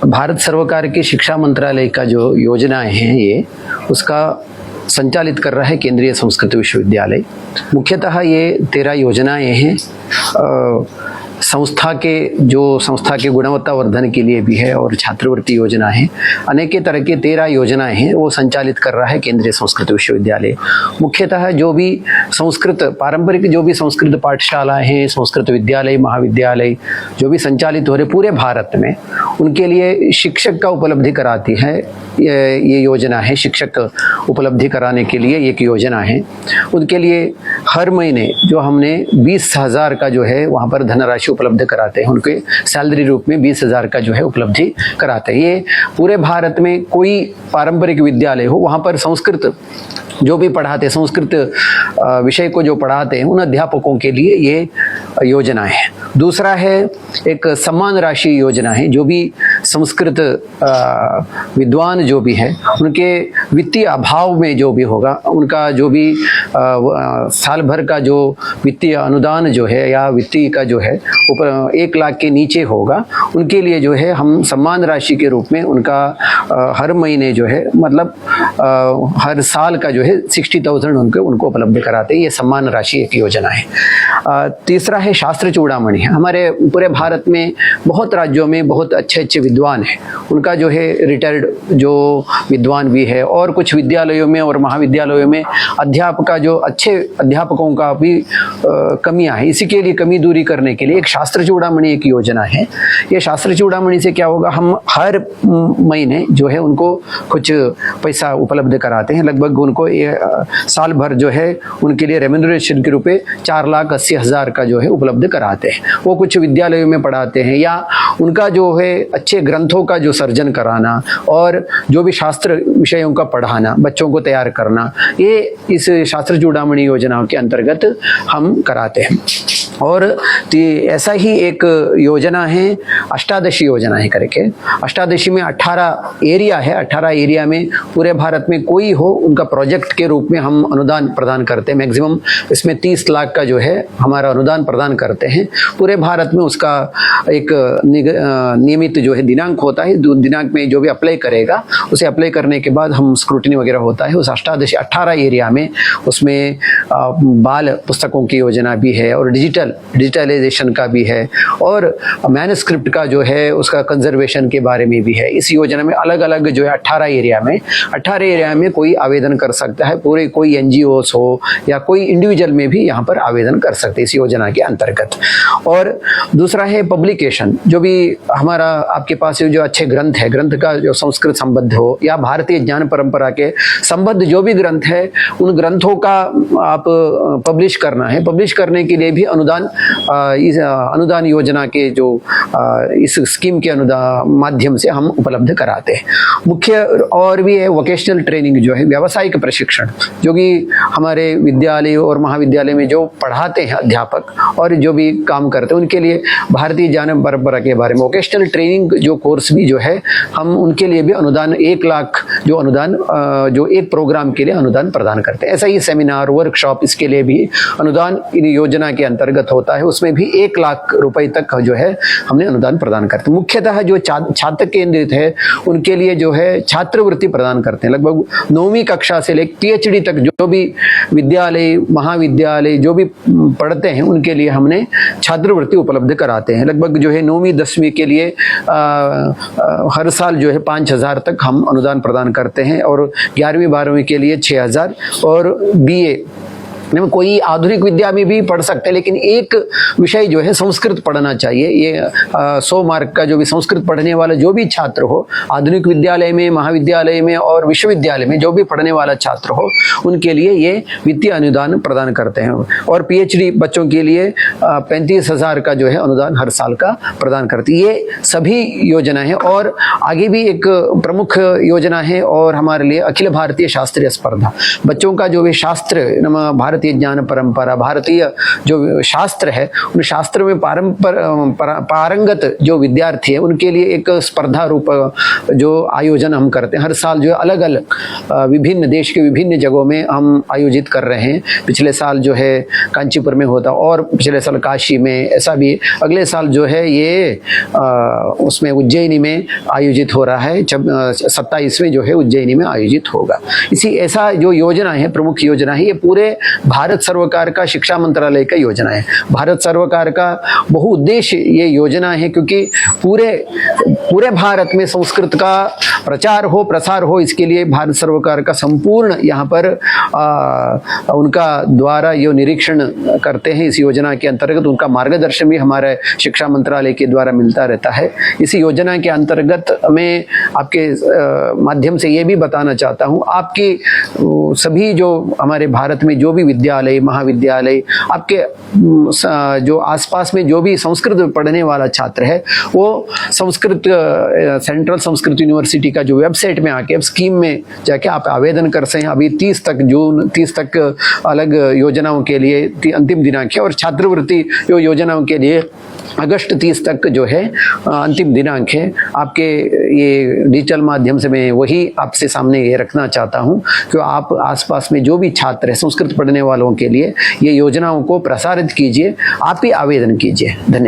भारत सरकार के शिक्षा मंत्रालय का जो योजनाएं हैं ये उसका संचालित कर रहा है केंद्रीय संस्कृत विश्वविद्यालय। मुख्यतः ये 13 योजनाएं हैं। संस्था के गुणवत्ता वर्धन के लिए भी है और छात्रवृत्ति योजना है। अनेक तरह के 13 योजनाएं हैं वो संचालित कर रहा है केंद्रीय संस्कृत विश्वविद्यालय। मुख्यतः जो भी पारंपरिक जो भी संस्कृत पाठशालाएं हैं, संस्कृत विद्यालय, महाविद्यालय जो भी संचालित हो रहे पूरे भारत में, उनके लिए शिक्षक का उपलब्धि कराती है ये योजना है। शिक्षक उपलब्धि कराने के लिए एक योजना है। उनके लिए हर महीने जो हमने 20,000 का जो है वहाँ पर धनराशि उपलब्ध कराते हैं। उनके सैलरी रूप में 20,000 का जो है उपलब्धि कराते हैं। ये पूरे भारत में कोई पारंपरिक विद्यालय हो वहाँ पर संस्कृत जो भी पढ़ाते, संस्कृत विषय को जो पढ़ाते हैं, उन अध्यापकों के लिए ये योजना है। दूसरा है एक सम्मान राशि योजना है। जो भी संस्कृत विद्वान जो भी है उनके वित्तीय अभाव में जो भी होगा, उनका जो भी साल भर का जो वित्तीय अनुदान जो है या वित्तीय का जो है 1 लाख के नीचे होगा, उनके लिए जो है हम सम्मान राशि के रूप में उनका हर महीने जो है मतलब हर साल का जो है 60,000 उनको उपलब्ध कराते हैं। ये सम्मान राशि एक योजना है। तीसरा है शास्त्र चूड़ामणि। हमारे पूरे भारत में बहुत राज्यों में बहुत अच्छे विद्वान हैं, उनका जो है रिटायर्ड जो विद्वान भी है और कुछ विद्यालयों में और महाविद्यालयों में अच्छे अध्यापकों का भी कमियां है। इसी के लिए कमी दूरी करने के लिए एक शास्त्र चूड़ामणि एक योजना है। ये शास्त्र चूड़ामणि से क्या होगा, हम हर महीने जो है उनको कुछ पैसा उपलब्ध कराते हैं। लगभग उनको साल भर जो है उनके लिए रेम्यूनरेशन के रूप में 4,80,000 का जो है उपलब्ध कराते हैं। वो कुछ विद्यालयों में पढ़ाते हैं या उनका जो है अच्छे ग्रंथों का जो सर्जन कराना और जो भी शास्त्र विषयों का पढ़ाना, बच्चों को तैयार करना, ये इस शास्त्र चूड़ामणि योजना के अंतर्गत हम कराते हैं। और ऐसा ही एक योजना है अष्टादशी योजना है करके। अष्टादशी में 18 एरिया है। 18 एरिया में पूरे भारत में कोई हो उनका प्रोजेक्ट के रूप में हम अनुदान प्रदान करते हैं। मैक्सिमम इसमें 30 लाख का जो है हमारा अनुदान प्रदान करते हैं। पूरे भारत में उसका एक नियमित जो है दिनांक होता है। दिनांक में जो भी अप्लाई करेगा उसे अप्लाई करने के बाद हम स्क्रूटिनी वगैरह होता है। उस अष्टादशी 18 एरिया में उसमें बाल पुस्तकों की योजना भी है और डिजिटलाइजेशन का भी है और मैन्युस्क्रिप्ट का जो है उसका कंजर्वेशन के बारे में भी है। इस योजना में अलग अलग जो है 18 एरिया में कोई आवेदन कर सकता है। पूरे कोई एनजीओस हो या कोई इंडिविजुअल में भी यहाँ पर आवेदन कर सकते हैं इस योजना के अंतर्गत। और दूसरा है पब्लिकेशन। जो भी हमारा आपके पास जो अच्छे ग्रंथ है, ग्रंथ का जो संस्कृत संबद्ध हो या भारतीय ज्ञान परंपरा के संबद्ध जो भी ग्रंथ है, उन ग्रंथों का आप पब्लिश करना है। पब्लिश करने के लिए भी इस अनुदान योजना के जो इस स्कीम के माध्यम से हम उपलब्ध कराते हैं। मुख्य और भी है वोकेशनल ट्रेनिंग जो है, व्यावसायिक प्रशिक्षण, जो कि हमारे विद्यालय और महाविद्यालय में जो पढ़ाते हैं अध्यापक और जो भी काम करते हैं उनके लिए भारतीय ज्ञान परंपरा के बारे में वोकेशनल ट्रेनिंग जो कोर्स भी जो है हम उनके लिए भी अनुदान 1 लाख जो अनुदान जो एक प्रोग्राम के लिए अनुदान प्रदान करते हैं। ऐसा ही सेमिनार वर्कशॉप इसके लिए भी अनुदान इन योजना के अंतर्गत होता है। उसमें भी 1 लाख रुपए तक जो है हमने अनुदान प्रदान करते हैं। मुख्यतः जो छात्र केंद्रित है उनके लिए जो है छात्रवृत्ति प्रदान करते हैं। लगभग 9वीं कक्षा से लेकर PhD तक जो भी विद्यालय महाविद्यालय जो भी पढ़ते हैं उनके लिए हमने छात्रवृत्ति उपलब्ध कराते हैं। लगभग जो है 9वीं 10वीं के लिए हर साल जो है 5,000 तक हम अनुदान प्रदान करते हैं और 11वीं 12वीं के लिए 6,000 और BA में कोई आधुनिक विद्या में भी पढ़ सकते हैं, लेकिन एक विषय जो है संस्कृत पढ़ना चाहिए। ये 100 मार्क का जो भी संस्कृत पढ़ने वाला जो भी छात्र हो, आधुनिक विद्यालय में महाविद्यालय में और विश्वविद्यालय में जो भी पढ़ने वाला छात्र हो, उनके लिए ये वित्तीय अनुदान प्रदान करते हैं। और PhD बच्चों के लिए 35,000 का जो है अनुदान हर साल का प्रदान करती है। ये सभी योजना है। और आगे भी एक प्रमुख योजना है और हमारे लिए अखिल भारतीय शास्त्रीय स्पर्धा, बच्चों का जो भी शास्त्र भारतीय भारतीय ज्ञान परंपरा, भारतीय जो शास्त्र है उन शास्त्र में पारंगत जो विद्यार्थी है उनके लिए एक स्पर्धा रूप जो आयोजन हम करते हैं। हर साल जो अलग अलग विभिन्न देश के विभिन्न जगहों में हम आयोजित कर रहे हैं। पिछले साल जो है कांचीपुर में होता और पिछले साल काशी में, ऐसा भी अगले साल जो है ये उसमें उज्जैनी में आयोजित हो रहा है। 27वें जो है उज्जैनी में आयोजित होगा। इसी ऐसा जो योजना है, प्रमुख योजना है, ये पूरे भारत सरकार का शिक्षा मंत्रालय का योजना है। भारत सरकार का बहुउद्देश्य ये योजना है, क्योंकि पूरे भारत में संस्कृत का प्रचार हो, प्रसार हो, इसके लिए भारत सरकार का संपूर्ण यहाँ पर उनका द्वारा ये निरीक्षण करते हैं। इस योजना के अंतर्गत उनका मार्गदर्शन भी हमारे शिक्षा मंत्रालय के द्वारा मिलता रहता है। इस योजना के अंतर्गत मैं आपके माध्यम से ये भी बताना चाहता हूँ, आपकी सभी जो हमारे भारत में जो भी विद्यालय, महाविद्यालय, आपके जो आसपास में जो भी संस्कृत पढ़ने वाला छात्र है, वो संस्कृत सेंट्रल संस्कृत यूनिवर्सिटी का जो वेबसाइट में आके स्कीम में जाके आप आवेदन कर सकते हैं। अभी 30 तक अलग योजनाओं के लिए अंतिम दिनांक है, और छात्रवृत्ति योजनाओं के लिए अगस्त 30 तक जो है अंतिम दिनांक है। आपके ये डिजिटल माध्यम से मैं वही आपसे सामने ये रखना चाहता हूँ कि आप आसपास में जो भी छात्र है संस्कृत पढ़ने वालों के लिए ये योजनाओं को प्रसारित कीजिए, आप ही आवेदन कीजिए। धन्यवाद।